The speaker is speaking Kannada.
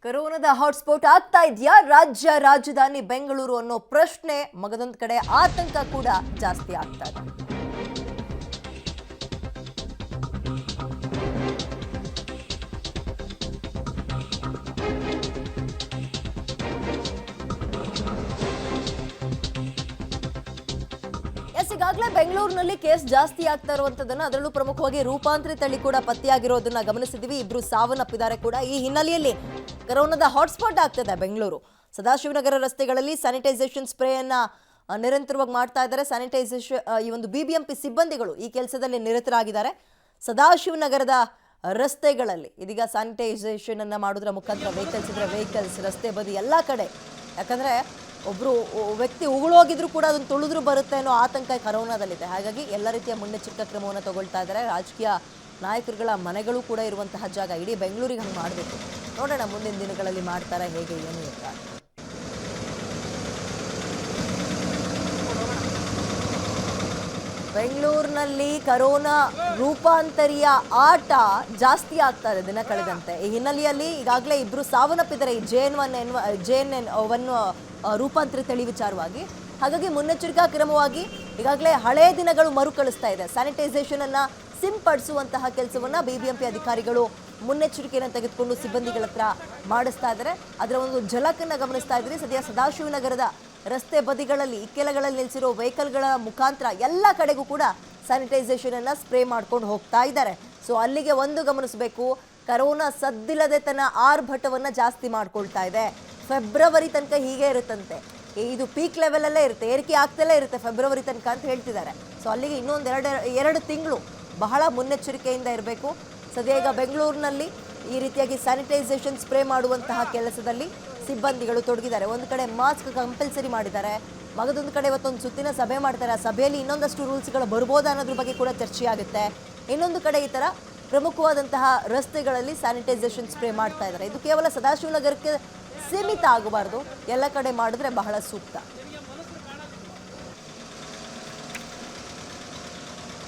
ಕೊರೋನಾದ ಹಾಟ್ಸ್ಪಾಟ್ ಆಗ್ತಾ ಇದೆಯಾ ರಾಜಧಾನಿ ಬೆಂಗಳೂರು ಅನ್ನೋ ಪ್ರಶ್ನೆ ಮಗದೊಂದು ಕಡೆ ಆತಂಕ ಕೂಡ ಜಾಸ್ತಿ ಆಗ್ತಾ ಇದೆ. ಈಗಾಗಲೇ ಬೆಂಗಳೂರಿನಲ್ಲಿ ಕೇಸ್ ಜಾಸ್ತಿ ಆಗ್ತಾ ಇರುವಂತದನ್ನ ಅದರಲ್ಲೂ ಪ್ರಮುಖವಾಗಿ ರೂಪಾಂತರಿ ತಳಿ ಕೂಡ ಪತ್ತೆಯಾಗಿರೋದನ್ನ ಗಮನಿಸಿದ್ವಿ. ಇಬ್ರು ಸಾವನ್ನಪ್ಪಿದ್ದಾರೆ ಕೂಡ. ಈ ಹಿನ್ನೆಲೆಯಲ್ಲಿ ಕೊರೋನಾದ ಹಾಟ್ಸ್ಪಾಟ್ ಆಗ್ತದೆ ಬೆಂಗಳೂರು. ಸದಾಶಿವನಗರ ರಸ್ತೆಗಳಲ್ಲಿ ಸ್ಯಾನಿಟೈಸೇಷನ್ ಸ್ಪ್ರೇಯನ್ನ ನಿರಂತರವಾಗಿ ಮಾಡ್ತಾ ಇದ್ದಾರೆ. ಸ್ಯಾನಿಟೈಸೇಷನ್ ಈ ಒಂದು ಬಿಬಿಎಂಪಿ ಸಿಬ್ಬಂದಿಗಳು ಈ ಕೆಲಸದಲ್ಲಿ ನಿರತರಾಗಿದ್ದಾರೆ. ಸದಾಶಿವನಗರದ ರಸ್ತೆಗಳಲ್ಲಿ ಇದೀಗ ಸ್ಯಾನಿಟೈಸೇಷನ್ ಅನ್ನ ಮಾಡೋದ್ರ ಮುಖಾಂತರ ವೆಹಿಕಲ್ಸ್ ರಸ್ತೆ ಬದಿ ಎಲ್ಲ ಕಡೆ, ಯಾಕಂದ್ರೆ ಒಬ್ರು ವ್ಯಕ್ತಿ ಉಗುಳೋಗಿದ್ರು ಕೂಡ ಅದನ್ನು ತುಳಿದ್ರು ಬರುತ್ತೆ ಅನ್ನೋ ಆತಂಕ ಕೊರೋನಾದಲ್ಲಿದೆ. ಹಾಗಾಗಿ ಎಲ್ಲ ರೀತಿಯ ಮುನ್ನೆಚ್ಚರಿಕಾ ಕ್ರಮವನ್ನು ತಗೊಳ್ತಾ ಇದ್ದಾರೆ. ರಾಜಕೀಯ ನಾಯಕರುಗಳ ಮನೆಗಳು ಕೂಡ ಇರುವಂತಹ ಜಾಗ. ಇಡೀ ಬೆಂಗಳೂರಿಗೆ ಹಂಗೆ ಮಾಡಬೇಕು. ನೋಡೋಣ ಮುಂದಿನ ದಿನಗಳಲ್ಲಿ ಮಾಡ್ತಾರೆ ಹೇಗೆ ಏನು ಅಂತ. ಬೆಂಗಳೂರಿನಲ್ಲಿ ಕೊರೋನಾ ರೂಪಾಂತರಿಯ ಆಟ ಜಾಸ್ತಿ ಆಗ್ತಾ ಇದೆ ದಿನ ಕಳೆದಂತೆ. ಈ ಹಿನ್ನೆಲೆಯಲ್ಲಿ ಈಗಾಗಲೇ ಇಬ್ರು ಸಾವನ್ನಪ್ಪಿದ್ದಾರೆ ಈ JN1 ರೂಪಾಂತರಿ ತಳಿ ವಿಚಾರವಾಗಿ. ಹಾಗಾಗಿ ಮುನ್ನೆಚ್ಚರಿಕಾ ಕ್ರಮವಾಗಿ ಈಗಾಗಲೇ ಹಳೆಯ ದಿನಗಳು ಮರುಕಳಿಸ್ತಾ ಇದೆ. ಸ್ಯಾನಿಟೈಸೇಷನ್ ಅನ್ನ ಸಿಂಪಡಿಸುವಂತಹ ಕೆಲಸವನ್ನ ಬಿಬಿಎಂಪಿ ಅಧಿಕಾರಿಗಳು ಮುನ್ನೆಚ್ಚರಿಕೆಯನ್ನು ತೆಗೆದುಕೊಂಡು ಸಿಬ್ಬಂದಿಗಳ ಹತ್ರ ಮಾಡಿಸ್ತಾ ಇದ್ದಾರೆ. ಅದರ ಒಂದು ಝಲಕನ್ನ ಗಮನಿಸ್ತಾ ಇದ್ರಿ. ಸದ್ಯ ಸದಾಶಿವನಗರದ ರಸ್ತೆ ಬದಿಗಳಲ್ಲಿ ಇಕ್ಕೆಲಗಳಲ್ಲಿ ನಿಲ್ಲಿಸಿರೋ ವೆಹಿಕಲ್ಗಳ ಮುಖಾಂತರ ಎಲ್ಲ ಕಡೆಗೂ ಕೂಡ ಸ್ಯಾನಿಟೈಸೇಷನ್ ಅನ್ನ ಸ್ಪ್ರೇ ಮಾಡ್ಕೊಂಡು ಹೋಗ್ತಾ ಇದ್ದಾರೆ. ಸೊ ಅಲ್ಲಿಗೆ ಒಂದು ಗಮನಿಸಬೇಕು, ಕರೋನಾ ಸದ್ದಿಲ್ಲದೆ ತನ್ನ ಆರ್ಭಟವನ್ನ ಜಾಸ್ತಿ ಮಾಡ್ಕೊಳ್ತಾ ಇದೆ. ಫೆಬ್ರವರಿ ತನಕ ಹೀಗೆ ಇರುತ್ತಂತೆ. ಇದು ಪೀಕ್ ಲೆವೆಲ್ ಅಲ್ಲೇ ಇರುತ್ತೆ, ಏರಿಕೆ ಆಗ್ತಲೇ ಇರುತ್ತೆ ಫೆಬ್ರವರಿ ತನಕ ಅಂತ ಹೇಳ್ತಿದ್ದಾರೆ. ಸೊ ಅಲ್ಲಿಗೆ ಇನ್ನೊಂದು ಎರಡು ತಿಂಗಳು ಬಹಳ ಮುನ್ನೆಚ್ಚರಿಕೆಯಿಂದ ಇರಬೇಕು. ಸದ್ಯ ಈಗ ಬೆಂಗಳೂರಿನಲ್ಲಿ ಈ ರೀತಿಯಾಗಿ ಸ್ಯಾನಿಟೈಸೇಷನ್ ಸ್ಪ್ರೇ ಮಾಡುವಂತಹ ಕೆಲಸದಲ್ಲಿ ಸಿಬ್ಬಂದಿಗಳು ತೊಡಗಿದ್ದಾರೆ. ಒಂದು ಕಡೆ ಮಾಸ್ಕ್ ಕಂಪಲ್ಸರಿ ಮಾಡಿದ್ದಾರೆ, ಮಗದೊಂದು ಕಡೆ ಇವತ್ತೊಂದು ಸುತ್ತಿನ ಸಭೆ ಮಾಡ್ತಾರೆ. ಆ ಸಭೆಯಲ್ಲಿ ಇನ್ನೊಂದಷ್ಟು ರೂಲ್ಸ್ಗಳು ಬರ್ಬೋದಾ ಅನ್ನೋದ್ರ ಬಗ್ಗೆ ಕೂಡ ಚರ್ಚೆ ಆಗುತ್ತೆ. ಇನ್ನೊಂದು ಕಡೆ ಈ ಥರ ಪ್ರಮುಖವಾದಂತಹ ರಸ್ತೆಗಳಲ್ಲಿ ಸ್ಯಾನಿಟೈಸೇಷನ್ ಸ್ಪ್ರೇ ಮಾಡ್ತಾ ಇದ್ದಾರೆ. ಇದು ಕೇವಲ ಸದಾಶಿವನಗರಕ್ಕೆ ಸೀಮಿತ ಆಗಬಾರ್ದು, ಎಲ್ಲ ಕಡೆ ಮಾಡಿದ್ರೆ ಬಹಳ ಸೂಕ್ತ.